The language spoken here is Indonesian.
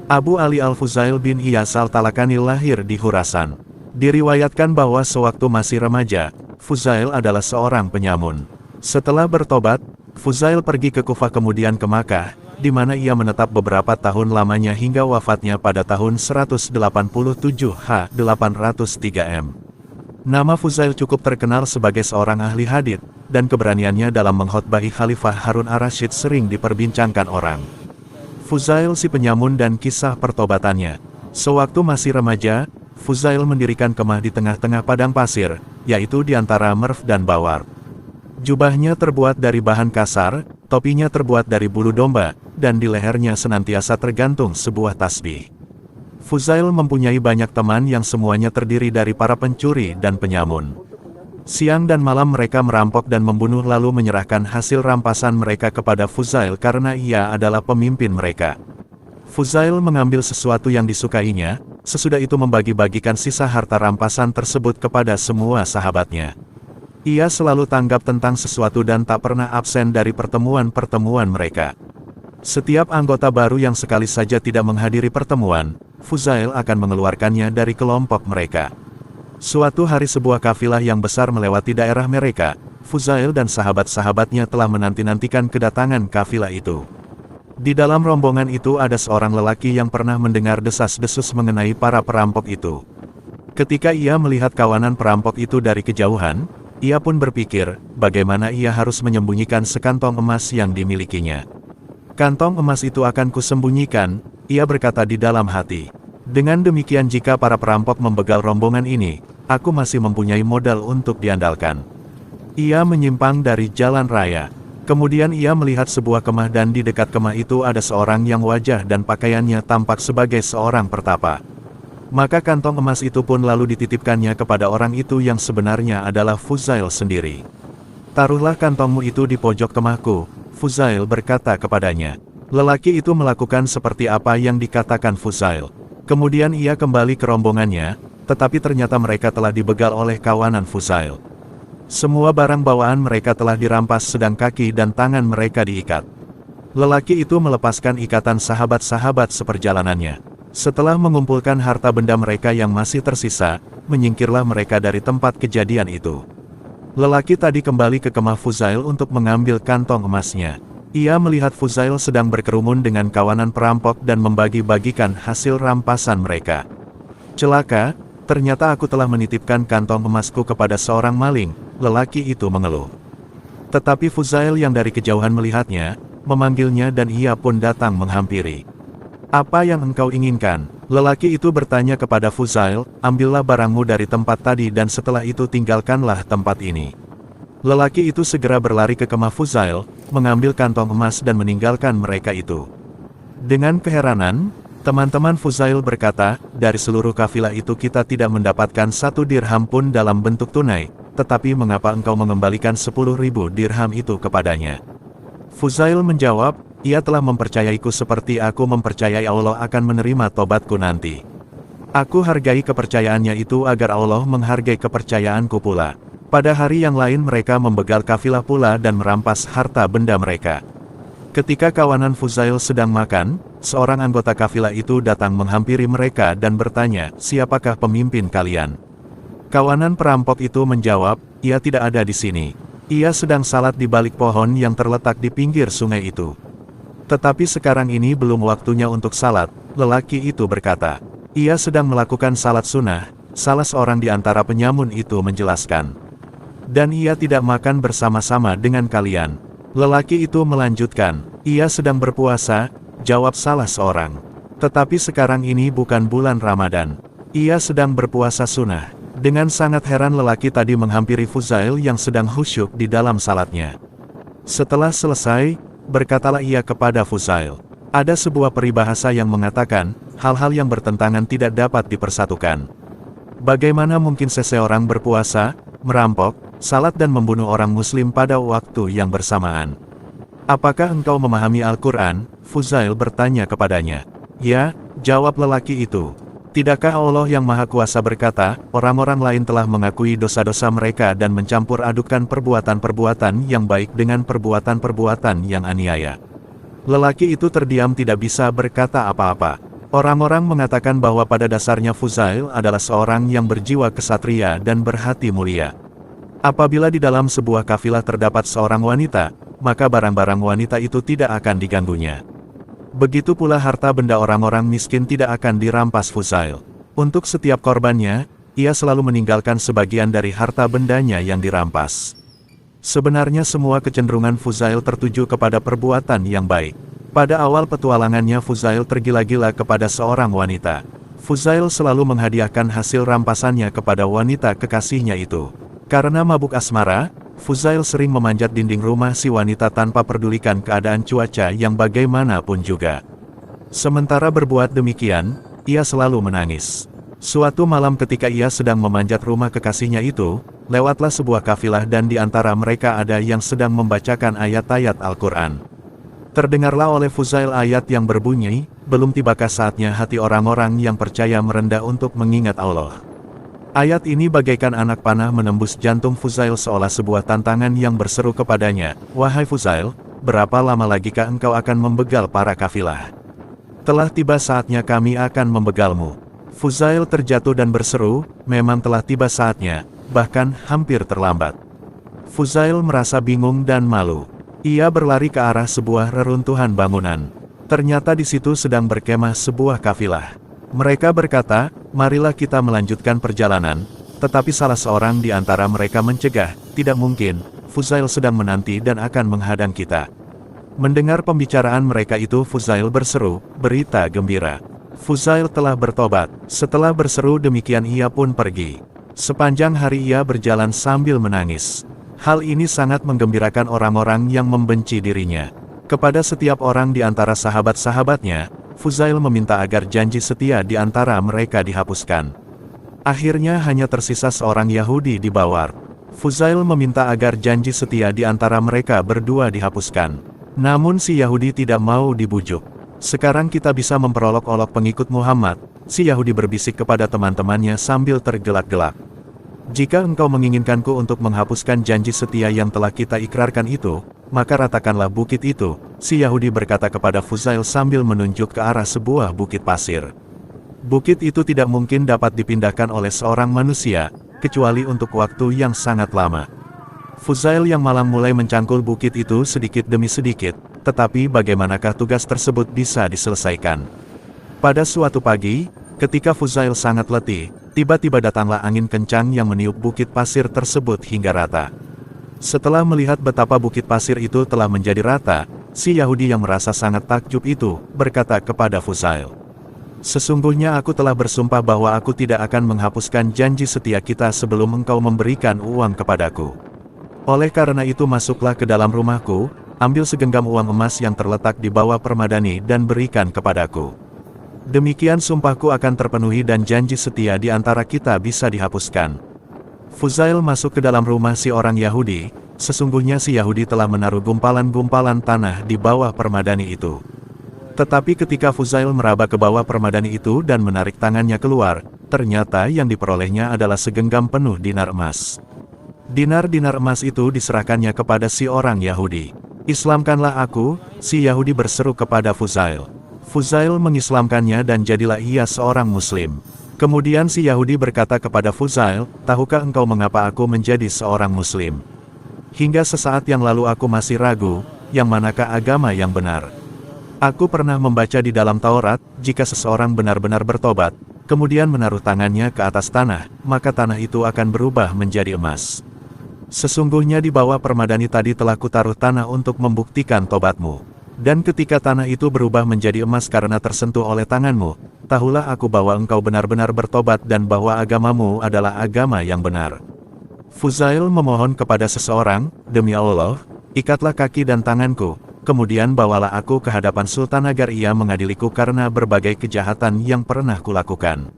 Abu Ali Al-Fuzail bin Iyas Al-Talakani lahir di Khurasan. Diriwayatkan bahwa sewaktu masih remaja, Fuzail adalah seorang penyamun. Setelah bertobat, Fuzail pergi ke Kufah kemudian ke Makkah, di mana ia menetap beberapa tahun lamanya hingga wafatnya pada tahun 187 H-803 M. Nama Fuzail cukup terkenal sebagai seorang ahli hadits, dan keberaniannya dalam mengkhotbahi Khalifah Harun ar-Rasyid sering diperbincangkan orang. Fuzail si penyamun dan kisah pertobatannya. Sewaktu masih remaja, Fuzail mendirikan kemah di tengah-tengah padang pasir, yaitu di antara Merv dan Bawar. Jubahnya terbuat dari bahan kasar, topinya terbuat dari bulu domba, dan di lehernya senantiasa tergantung sebuah tasbih. Fuzail mempunyai banyak teman yang semuanya terdiri dari para pencuri dan penyamun. Siang dan malam mereka merampok dan membunuh lalu menyerahkan hasil rampasan mereka kepada Fuzail karena ia adalah pemimpin mereka. Fuzail mengambil sesuatu yang disukainya, sesudah itu membagi-bagikan sisa harta rampasan tersebut kepada semua sahabatnya. Ia selalu tanggap tentang sesuatu dan tak pernah absen dari pertemuan-pertemuan mereka. Setiap anggota baru yang sekali saja tidak menghadiri pertemuan, Fuzail akan mengeluarkannya dari kelompok mereka. Suatu hari sebuah kafilah yang besar melewati daerah mereka, Fuzail dan sahabat-sahabatnya telah menanti-nantikan kedatangan kafilah itu. Di dalam rombongan itu ada seorang lelaki yang pernah mendengar desas-desus mengenai para perampok itu. Ketika ia melihat kawanan perampok itu dari kejauhan, ia pun berpikir, bagaimana ia harus menyembunyikan sekantong emas yang dimilikinya. Kantong emas itu akan kusembunyikan, ia berkata di dalam hati. Dengan demikian jika para perampok membegal rombongan ini, aku masih mempunyai modal untuk diandalkan. Ia menyimpang dari jalan raya. Kemudian ia melihat sebuah kemah dan di dekat kemah itu ada seorang yang wajah dan pakaiannya tampak sebagai seorang pertapa. Maka kantong emas itu pun lalu dititipkannya kepada orang itu yang sebenarnya adalah Fuzail sendiri. Taruhlah kantongmu itu di pojok kemahku, Fuzail berkata kepadanya. Lelaki itu melakukan seperti apa yang dikatakan Fuzail. Kemudian ia kembali ke rombongannya, tetapi ternyata mereka telah dibegal oleh kawanan Fuzail. Semua barang bawaan mereka telah dirampas sedang kaki dan tangan mereka diikat. Lelaki itu melepaskan ikatan sahabat-sahabat seperjalanannya. Setelah mengumpulkan harta benda mereka yang masih tersisa, menyingkirlah mereka dari tempat kejadian itu. Lelaki tadi kembali ke kemah Fuzail untuk mengambil kantong emasnya. Ia melihat Fuzail sedang berkerumun dengan kawanan perampok dan membagi-bagikan hasil rampasan mereka. Celaka, ternyata aku telah menitipkan kantong emasku kepada seorang maling, lelaki itu mengeluh. Tetapi Fuzail yang dari kejauhan melihatnya, memanggilnya dan ia pun datang menghampiri. Apa yang engkau inginkan? Lelaki itu bertanya kepada Fuzail, ambillah barangmu dari tempat tadi dan setelah itu tinggalkanlah tempat ini. Lelaki itu segera berlari ke kemah Fuzail, mengambil kantong emas dan meninggalkan mereka itu. Dengan keheranan, teman-teman Fuzail berkata, dari seluruh kafilah itu kita tidak mendapatkan 1 dirham pun dalam bentuk tunai, tetapi mengapa engkau mengembalikan 10.000 dirham itu kepadanya? Fuzail menjawab, ia telah mempercayaiku seperti aku mempercayai Allah akan menerima tobatku nanti. Aku hargai kepercayaannya itu agar Allah menghargai kepercayaanku pula. Pada hari yang lain mereka membegal kafilah pula dan merampas harta benda mereka. Ketika kawanan Fuzail sedang makan, seorang anggota kafilah itu datang menghampiri mereka dan bertanya, siapakah pemimpin kalian? Kawanan perampok itu menjawab, ia tidak ada di sini. Ia sedang salat di balik pohon yang terletak di pinggir sungai itu. Tetapi sekarang ini belum waktunya untuk salat, lelaki itu berkata. Ia sedang melakukan salat sunnah, salah seorang di antara penyamun itu menjelaskan. Dan ia tidak makan bersama-sama dengan kalian. Lelaki itu melanjutkan, ia sedang berpuasa, jawab salah seorang. Tetapi sekarang ini bukan bulan Ramadan. Ia sedang berpuasa sunnah. Dengan sangat heran lelaki tadi menghampiri Fuzail yang sedang khusyuk di dalam salatnya. Setelah selesai, berkatalah ia kepada Fuzail. Ada sebuah peribahasa yang mengatakan, hal-hal yang bertentangan tidak dapat dipersatukan. Bagaimana mungkin seseorang berpuasa, merampok, salat dan membunuh orang muslim pada waktu yang bersamaan? Apakah engkau memahami Al-Quran? Fuzail bertanya kepadanya. Ya, jawab lelaki itu. Tidakkah Allah yang Maha Kuasa berkata, orang-orang lain telah mengakui dosa-dosa mereka dan mencampur adukan perbuatan-perbuatan yang baik dengan perbuatan-perbuatan yang aniaya. Lelaki itu terdiam tidak bisa berkata apa-apa. Orang-orang mengatakan bahwa pada dasarnya Fuzail adalah seorang yang berjiwa kesatria dan berhati mulia. Apabila di dalam sebuah kafilah terdapat seorang wanita, maka barang-barang wanita itu tidak akan diganggunya. Begitu pula harta benda orang-orang miskin tidak akan dirampas Fuzail. Untuk setiap korbannya, ia selalu meninggalkan sebagian dari harta bendanya yang dirampas. Sebenarnya semua kecenderungan Fuzail tertuju kepada perbuatan yang baik. Pada awal petualangannya Fuzail tergila-gila kepada seorang wanita. Fuzail selalu menghadiahkan hasil rampasannya kepada wanita kekasihnya itu. Karena mabuk asmara, Fuzail sering memanjat dinding rumah si wanita tanpa pedulikan keadaan cuaca yang bagaimanapun juga. Sementara berbuat demikian, ia selalu menangis. Suatu malam ketika ia sedang memanjat rumah kekasihnya itu, lewatlah sebuah kafilah dan di antara mereka ada yang sedang membacakan ayat-ayat Al-Quran. Terdengarlah oleh Fuzail ayat yang berbunyi, belum tibakah saatnya hati orang-orang yang percaya merendah untuk mengingat Allah. Ayat ini bagaikan anak panah menembus jantung Fuzail seolah sebuah tantangan yang berseru kepadanya, "Wahai Fuzail, berapa lama lagikah engkau akan membegal para kafilah? Telah tiba saatnya kami akan membegalmu." Fuzail terjatuh dan berseru, memang telah tiba saatnya, bahkan hampir terlambat. Fuzail merasa bingung dan malu. Ia berlari ke arah sebuah reruntuhan bangunan. Ternyata di situ sedang berkemah sebuah kafilah. Mereka berkata, "Marilah kita melanjutkan perjalanan," tetapi salah seorang di antara mereka mencegah, "Tidak mungkin, Fuzail sedang menanti dan akan menghadang kita." Mendengar pembicaraan mereka itu Fuzail berseru, "Berita gembira. Fuzail telah bertobat." Setelah berseru demikian ia pun pergi. Sepanjang hari ia berjalan sambil menangis. Hal ini sangat menggembirakan orang-orang yang membenci dirinya. Kepada setiap orang di antara sahabat-sahabatnya, Fuzail meminta agar janji setia di antara mereka dihapuskan. Akhirnya hanya tersisa seorang Yahudi di Bawar. Fuzail meminta agar janji setia di antara mereka berdua dihapuskan. Namun si Yahudi tidak mau dibujuk. "Sekarang kita bisa memperolok-olok pengikut Muhammad," si Yahudi berbisik kepada teman-temannya sambil tergelak-gelak. "Jika engkau menginginkanku untuk menghapuskan janji setia yang telah kita ikrarkan itu, maka ratakanlah bukit itu," si Yahudi berkata kepada Fuzail sambil menunjuk ke arah sebuah bukit pasir. Bukit itu tidak mungkin dapat dipindahkan oleh seorang manusia, kecuali untuk waktu yang sangat lama. Fuzail yang malang mulai mencangkul bukit itu sedikit demi sedikit, tetapi bagaimanakah tugas tersebut bisa diselesaikan? Pada suatu pagi, ketika Fuzail sangat letih, tiba-tiba datanglah angin kencang yang meniup bukit pasir tersebut hingga rata. Setelah melihat betapa bukit pasir itu telah menjadi rata, si Yahudi yang merasa sangat takjub itu, berkata kepada Fuzail, "Sesungguhnya aku telah bersumpah bahwa aku tidak akan menghapuskan janji setia kita sebelum engkau memberikan uang kepadaku. Oleh karena itu masuklah ke dalam rumahku, ambil segenggam uang emas yang terletak di bawah permadani dan berikan kepadaku. Demikian sumpahku akan terpenuhi dan janji setia di antara kita bisa dihapuskan." Fuzail masuk ke dalam rumah si orang Yahudi. Sesungguhnya si Yahudi telah menaruh gumpalan-gumpalan tanah di bawah permadani itu. Tetapi ketika Fuzail meraba ke bawah permadani itu dan menarik tangannya keluar, ternyata yang diperolehnya adalah segenggam penuh dinar emas. Dinar-dinar emas itu diserahkannya kepada si orang Yahudi. "Islamkanlah aku," si Yahudi berseru kepada Fuzail. Fuzail mengislamkannya dan jadilah ia seorang Muslim. Kemudian si Yahudi berkata kepada Fuzail, "Tahukah engkau mengapa aku menjadi seorang Muslim? Hingga sesaat yang lalu aku masih ragu, yang manakah agama yang benar. Aku pernah membaca di dalam Taurat, jika seseorang benar-benar bertobat, kemudian menaruh tangannya ke atas tanah, maka tanah itu akan berubah menjadi emas. Sesungguhnya di bawah permadani tadi telah kutaruh tanah untuk membuktikan tobatmu. Dan ketika tanah itu berubah menjadi emas karena tersentuh oleh tanganmu, tahulah aku bahwa engkau benar-benar bertobat dan bahwa agamamu adalah agama yang benar." Fuzail memohon kepada seseorang, "Demi Allah, ikatlah kaki dan tanganku, kemudian bawalah aku ke hadapan Sultan agar ia mengadiliku karena berbagai kejahatan yang pernah kulakukan."